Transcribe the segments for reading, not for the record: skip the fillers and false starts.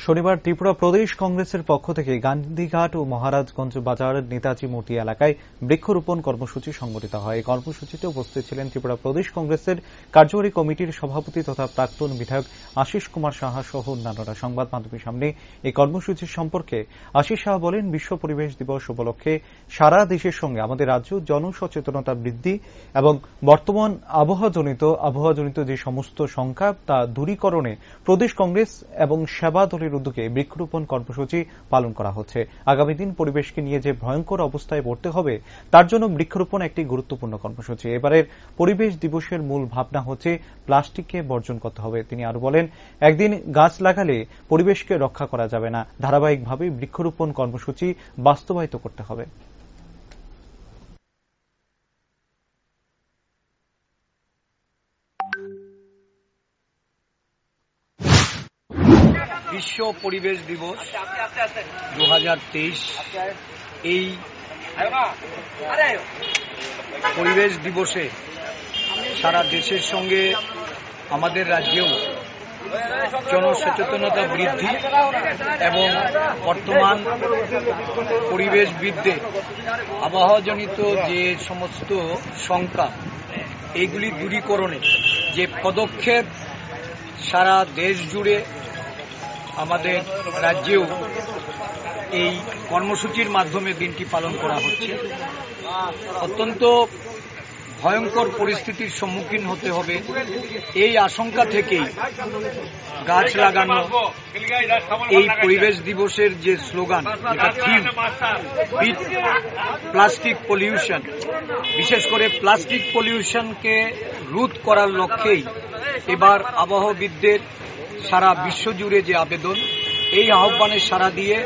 শনিবার ত্রিপুরা প্রদেশ কংগ্রেসের পক্ষ থেকে গান্ধীঘাট ও মহারাজগঞ্জ বাজার নেতাজি মূর্তি এলাকায় বৃক্ষরোপণ কর্মসূচি সংগঠিত হয়। এই কর্মসূচিতে উপস্থিত ছিলেন ত্রিপুরা প্রদেশ কংগ্রেসের কার্যকরী কমিটির সভাপতি তথা প্রাক্তন বিধায়ক আশিস কুমার সাহা সহ অন্যান্যরা। সংবাদ মাধ্যমের সামনে এই কর্মসূচি সম্পর্কে আশিস সাহা বলেন, বিশ্ব পরিবেশ দিবস উপলক্ষে সারা দেশের সঙ্গে আমাদের রাজ্য জনসচেতনতা বৃদ্ধি এবং বর্তমান আবহাওয়াজনিত যে সমস্ত শঙ্কা তা দূরীকরণে প্রদেশ কংগ্রেস এবং সেবা দলের উদ্যোগে বৃক্ষরোপণ কর্মসূচি পালন করা হচ্ছে। আগামী দিন পরিবেশকে নিয়ে যে ভয়ঙ্কর অবস্থায় পড়তে হবে তার জন্য বৃক্ষরোপণ একটি গুরুত্বপূর্ণ কর্মসূচি। এবারের পরিবেশ দিবসের মূল ভাবনা হচ্ছে প্লাস্টিককে বর্জন করতে হবে। তিনি আরো বলেন, একদিন গাছ লাগালে পরিবেশকে রক্ষা করা যাবে না, ধারাবাহিকভাবে বৃক্ষরোপণ কর্মসূচি বাস্তবায়িত করতে হবে। বিশ্ব পরিবেশ দিবস 2023 এই পরিবেশ দিবসে সারা দেশের সঙ্গে আমাদের রাজ্যেও জনসচেতনতা বৃদ্ধি এবং বর্তমান পরিবেশবিদদের আবহাওয়াজনিত যে সমস্ত শঙ্কা এইগুলি দূরীকরণে যে পদক্ষেপ সারা দেশ জুড়ে আমাদের রাজ্যেও এই কর্মসূচির মাধ্যমে দিনটি পালন করা হচ্ছে। অত্যন্ত ভয়ঙ্কর পরিস্থিতির সম্মুখীন হতে হবে এই আশঙ্কা থেকেই গাছ লাগানো এই পরিবেশ দিবসের যে স্লোগান, যেটা থিম বিট প্লাস্টিক পলিউশন, বিশেষ করে প্লাস্টিক পলিউশনকে রোধ করার লক্ষ্যেই এবার আবহাওয়াবিদদের সারা বিশ্বজুড়ে যে আবেদন, এই আহ্বানে সাড়া দিয়ে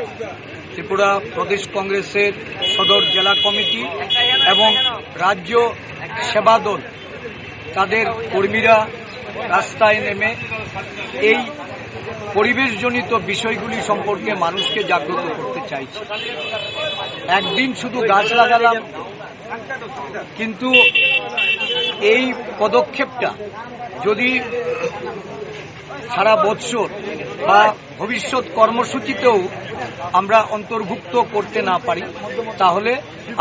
ত্রিপুরা প্রদেশ কংগ্রেসের সদর জেলা কমিটি এবং রাজ্য সেবা দল তাদের কর্মীরা রাস্তায় নেমে এই পরিবেশজনিত বিষয়গুলি সম্পর্কে মানুষকে জাগ্রত করতে চাইছে। একদিন শুধু গাছ লাগালাম, কিন্তু এই পদক্ষেপটা যদি সারা বৎসর বা ভবিষ্যৎ কর্মসূচিতেও আমরা অন্তর্ভুক্ত করতে না পারি, তাহলে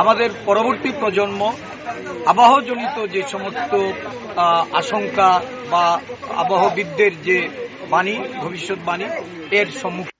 আমাদের পরবর্তী প্রজন্ম আবহাওয়াজনিত যে সমস্ত আশঙ্কা বা আবহাওয়াবিদদের যে বাণী, ভবিষ্যৎবাণী, এর সম্মুখীন